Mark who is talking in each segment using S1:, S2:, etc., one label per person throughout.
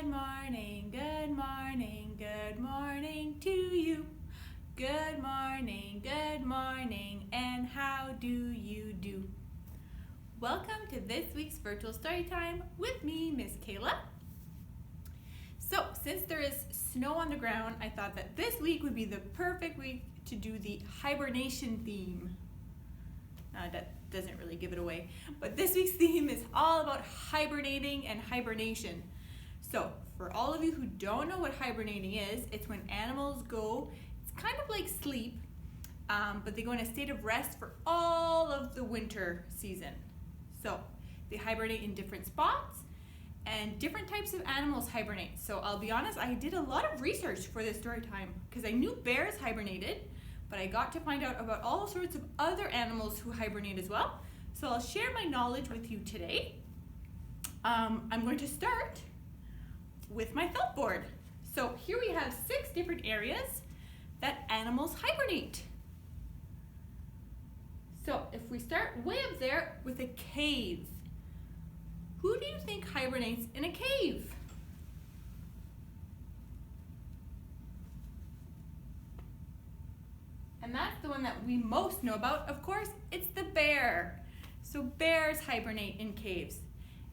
S1: Good morning, good morning, good morning to you. Good morning, and how do you do? Welcome to this week's virtual story time with me, Miss Kayla. So, since there is snow on the ground, I thought that this week would be the perfect week to do the hibernation theme. That doesn't really give it away, but this week's theme is all about hibernating and hibernation. So, for all of you who don't know what hibernating is, it's when animals go, it's kind of like sleep, but they go in a state of rest for all of the winter season. So, they hibernate in different spots, and different types of animals hibernate. So, I'll be honest, I did a lot of research for this story time because I knew bears hibernated, but I got to find out about all sorts of other animals who hibernate as well. So, I'll share my knowledge with you today. I'm going to start with my felt board. So here we have 6 different areas that animals hibernate. So if we start way up there with a cave, who do you think hibernates in a cave? And that's the one that we most know about, of course, it's the bear. So bears hibernate in caves.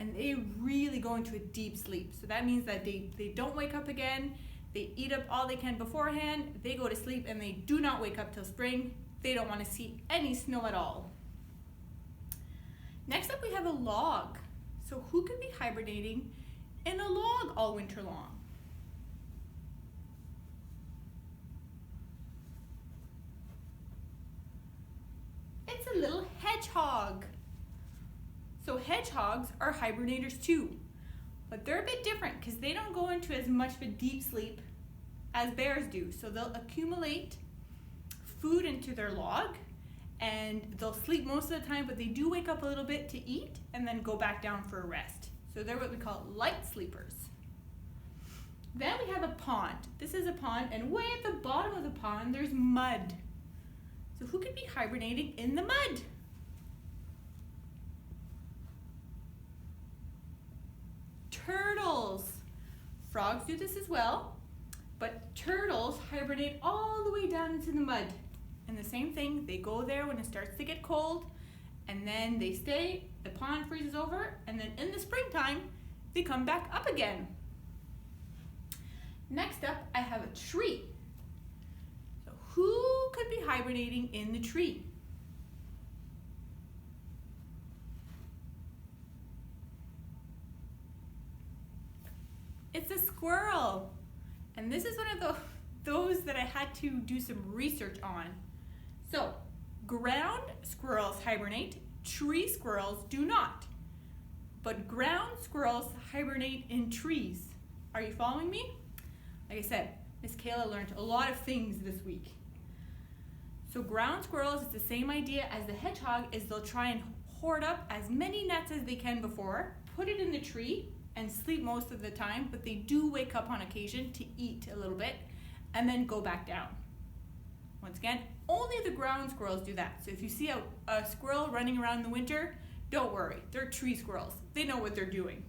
S1: And they really go into a deep sleep. So that means that they don't wake up again. They eat up all they can beforehand. They go to sleep and they do not wake up till spring. They don't want to see any snow at all. Next up we have a log. So who could be hibernating in a log all winter long? It's a little hedgehog. So hedgehogs are hibernators too, but they're a bit different because they don't go into as much of a deep sleep as bears do. So they'll accumulate food into their log and they'll sleep most of the time, but they do wake up a little bit to eat and then go back down for a rest. So they're what we call light sleepers. Then we have a pond. This is a pond, and way at the bottom of the pond there's mud. So who could be hibernating in the mud? Turtles. Frogs do this as well, but turtles hibernate all the way down into the mud. And the same thing, they go there when it starts to get cold, and then they stay, the pond freezes over, and then in the springtime, they come back up again. Next up, I have a tree. So who could be hibernating in the tree? It's a squirrel. And this is one of those that I had to do some research on. So, ground squirrels hibernate, tree squirrels do not. But ground squirrels hibernate in trees. Are you following me? Like I said, Miss Kayla learned a lot of things this week. So ground squirrels, it's the same idea as the hedgehog, is they'll try and hoard up as many nuts as they can before, put it in the tree, and sleep most of the time, but they do wake up on occasion to eat a little bit and then go back down. Once again, only the ground squirrels do that. So if you see a squirrel running around in the winter, don't worry, they're tree squirrels. They know what they're doing.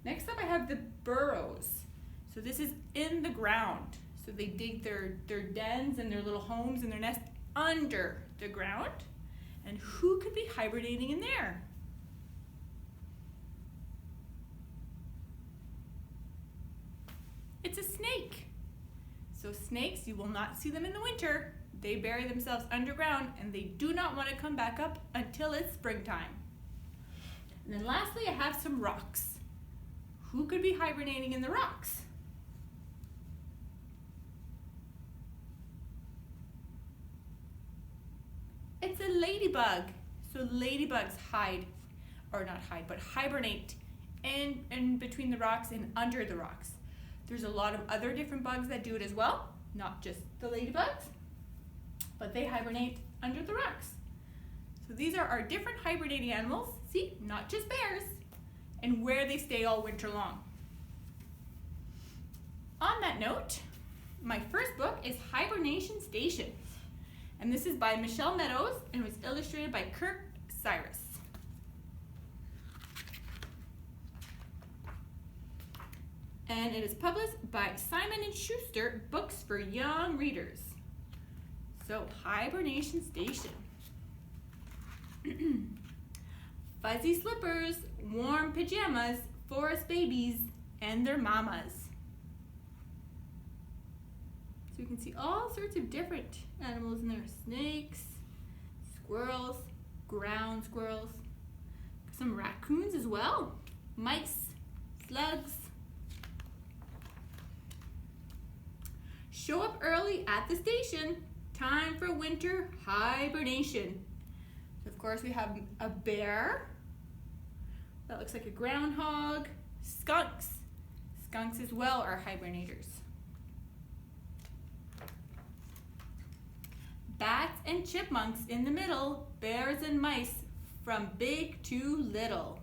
S1: Next up I have the burrows. So this is in the ground. So they dig their dens and their little homes and their nests under the ground. And who could be hibernating in there? It's a snake. So snakes, you will not see them in the winter. They bury themselves underground and they do not want to come back up until it's springtime. And then lastly, I have some rocks. Who could be hibernating in the rocks? It's a ladybug. So ladybugs hibernate in between the rocks and under the rocks. There's a lot of other different bugs that do it as well, not just the ladybugs, but they hibernate under the rocks. So these are our different hibernating animals, see, not just bears, and where they stay all winter long. On that note, my first book is Hibernation Station, and this is by Michelle Meadows and was illustrated by Kirk Cyrus. and it is published by Simon & Schuster Books for Young Readers. So, Hibernation Station. Fuzzy slippers, warm pajamas, forest babies, and their mamas. So you can see all sorts of different animals in there. Snakes, squirrels, ground squirrels, some raccoons as well, mice, slugs. Show up early at the station. Time for winter hibernation. Of course, we have a bear. That looks like a groundhog. Skunks. Skunks as well are hibernators. Bats and chipmunks in the middle. Bears and mice from big to little.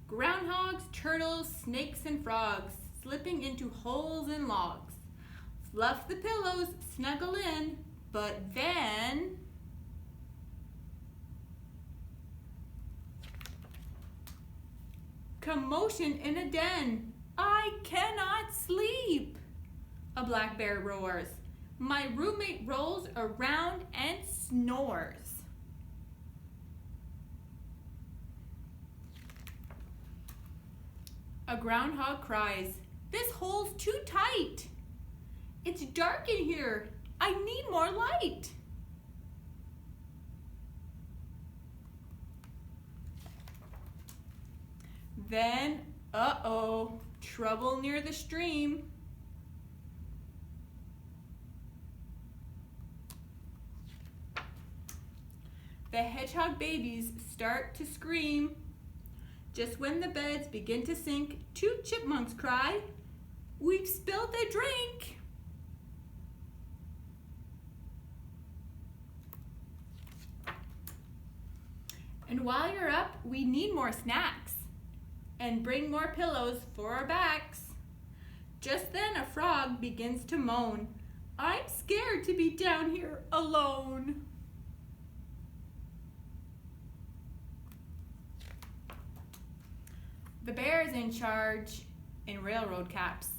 S1: Groundhogs, turtles, snakes, and frogs slipping into holes in logs. Fluff the pillows, snuggle in, but then commotion in a den. I cannot sleep. A black bear roars. My roommate rolls around and snores. A groundhog cries, "This hole's too tight. It's dark in here. I need more light." Then, uh-oh, trouble near the stream. The hedgehog babies start to scream. Just when the beds begin to sink, two chipmunks cry, "We've spilled the drink." And while you're up, we need more snacks and bring more pillows for our backs. Just then a frog begins to moan, "I'm scared to be down here alone." The bears in charge in railroad caps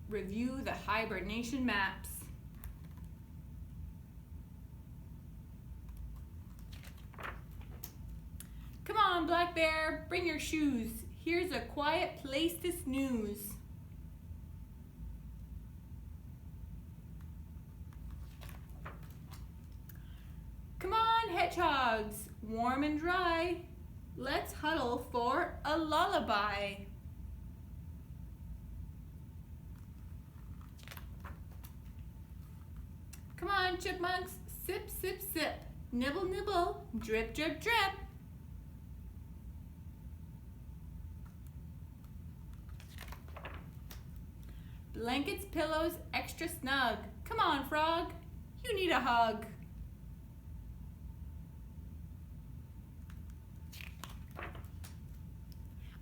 S1: review the hibernation maps. Come on, Black Bear, bring your shoes. Here's a quiet place to snooze. Come on, hedgehogs, warm and dry. Let's huddle for a lullaby. Come on, chipmunks, sip, sip, sip. Nibble, nibble, drip, drip, drip. Blankets, pillows, extra snug. Come on, frog, you need a hug.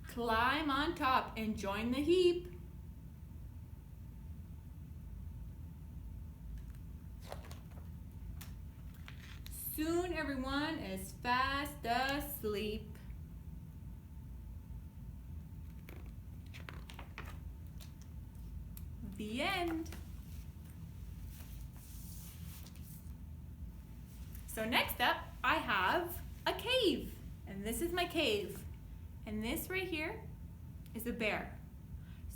S1: Climb on top and join the heap. Soon everyone is fast asleep. The end. So next up, I have a cave, and this is my cave. And this right here is a bear.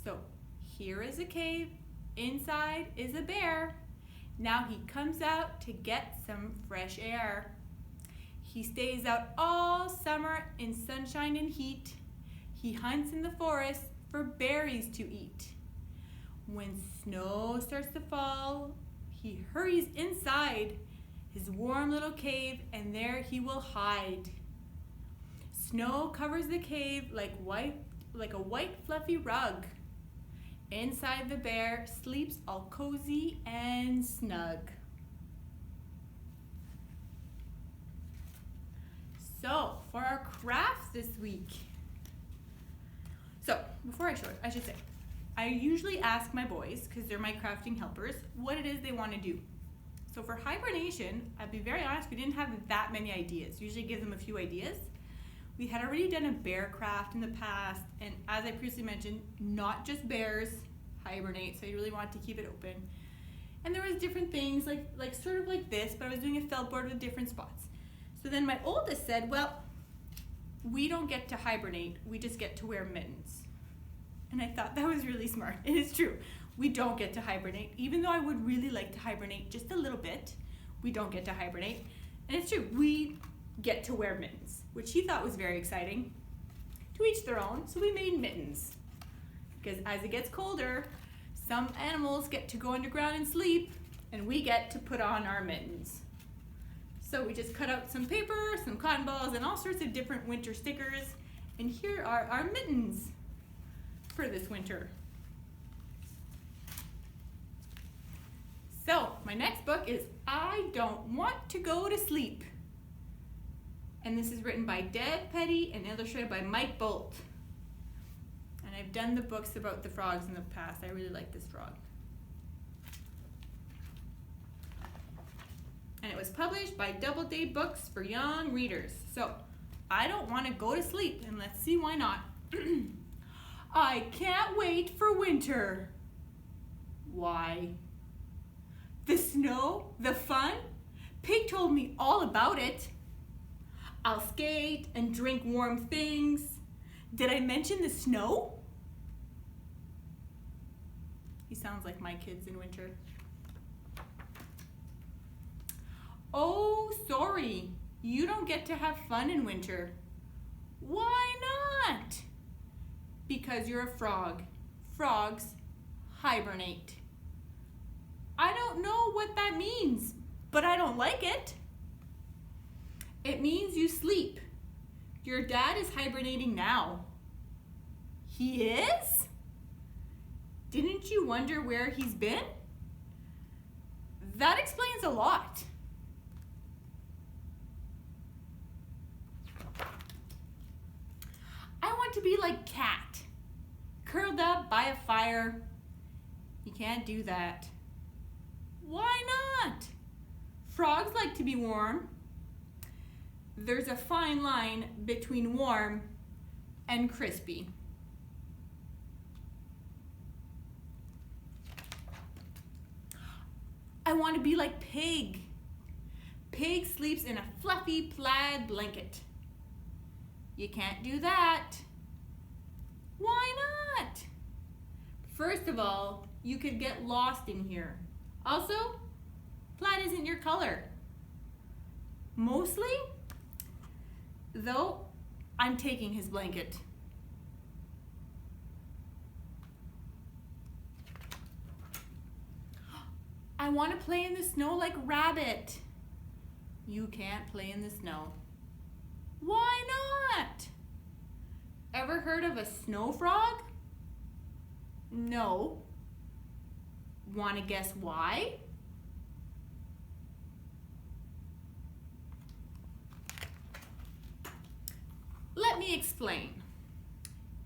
S1: So here is a cave, inside is a bear. Now he comes out to get some fresh air. He stays out all summer in sunshine and heat. He hunts in the forest for berries to eat. When snow starts to fall, he hurries inside his warm little cave, and there he will hide. Snow covers the cave like a white fluffy rug. Inside the bear sleeps all cozy and snug. So, for our crafts this week. So, before I show it, I should say, I usually ask my boys, because they're my crafting helpers, what it is they want to do. So for hibernation, I'll be very honest, we didn't have that many ideas. Usually give them a few ideas. We had already done a bear craft in the past, and as I previously mentioned, not just bears hibernate, so you really want to keep it open. And there was different things like sort of like this, but I was doing a felt board with different spots. So then my oldest said, well, we don't get to hibernate, we just get to wear mittens. And I thought that was really smart. It is true. We don't get to hibernate, even though I would really like to hibernate just a little bit. We don't get to hibernate. And it's true, we get to wear mittens, which he thought was very exciting. To each their own, so we made mittens. Because as it gets colder, some animals get to go underground and sleep, and we get to put on our mittens. So we just cut out some paper, some cotton balls, and all sorts of different winter stickers, and here are our mittens for this winter. So my next book is I Don't Want to Go to Sleep. And this is written by Deb Petty and illustrated by Mike Bolt. And I've done the books about the frogs in the past. I really like this frog. And it was published by Doubleday Books for young readers. So I don't want to go to sleep, and let's see why not. I can't wait for winter. Why? The snow, the fun? Pig told me all about it. I'll skate and drink warm things. Did I mention the snow? He sounds like my kids in winter. Oh, sorry. You don't get to have fun in winter. Why not? Because you're a frog. Frogs hibernate. I don't know what that means, but I don't like it. It means you sleep. Your dad is hibernating now. He is? Didn't you wonder where he's been? That explains a lot. I want to be like Cat, curled up by a fire. You can't do that. Why not? Frogs like to be warm. There's a fine line between warm and crispy. I want to be like Pig. Pig sleeps in a fluffy plaid blanket. You can't do that. Why not? First of all, you could get lost in here. Also, plaid isn't your color. Mostly, though, I'm taking his blanket. I want to play in the snow like Rabbit. You can't play in the snow. Why not? Ever heard of a snow frog? No. Want to guess why? Let me explain.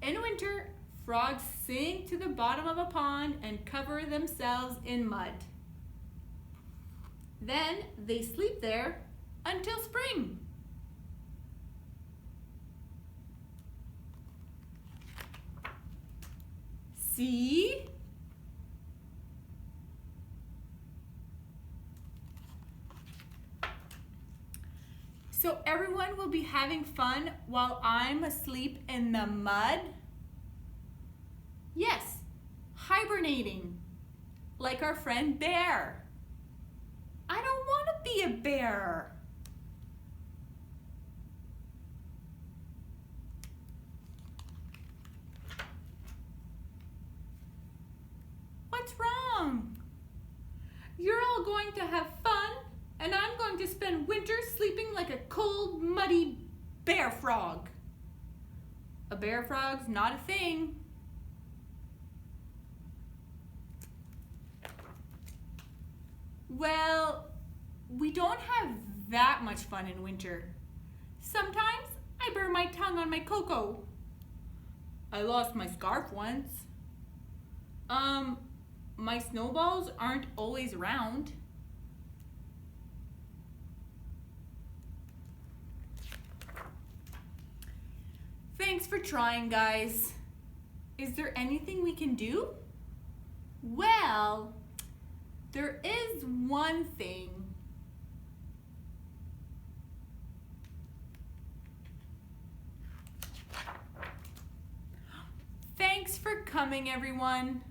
S1: In winter, frogs sink to the bottom of a pond and cover themselves in mud. Then they sleep there until spring. See? So everyone will be having fun while I'm asleep in the mud? Yes, hibernating, like our friend Bear. I don't want to be a bear. What's wrong? You're all going to have fun, and I'm going to spend winter sleeping like a cold, muddy bear frog. A bear frog's not a thing. Well, we don't have that much fun in winter. Sometimes I burn my tongue on my cocoa. I lost my scarf once. My snowballs aren't always round. Thanks for trying, guys. Is there anything we can do? Well, there is one thing. Thanks for coming, everyone.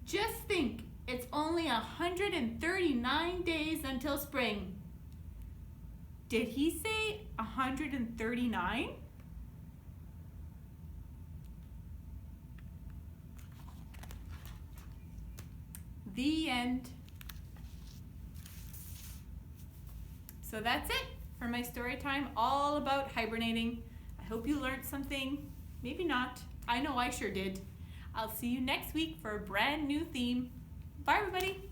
S1: Just think, it's only 139 days until spring. Did he say 139? The end. So that's it for my story time all about hibernating. I hope you learned something. Maybe not. I know I sure did. I'll see you next week for a brand new theme. Bye, everybody.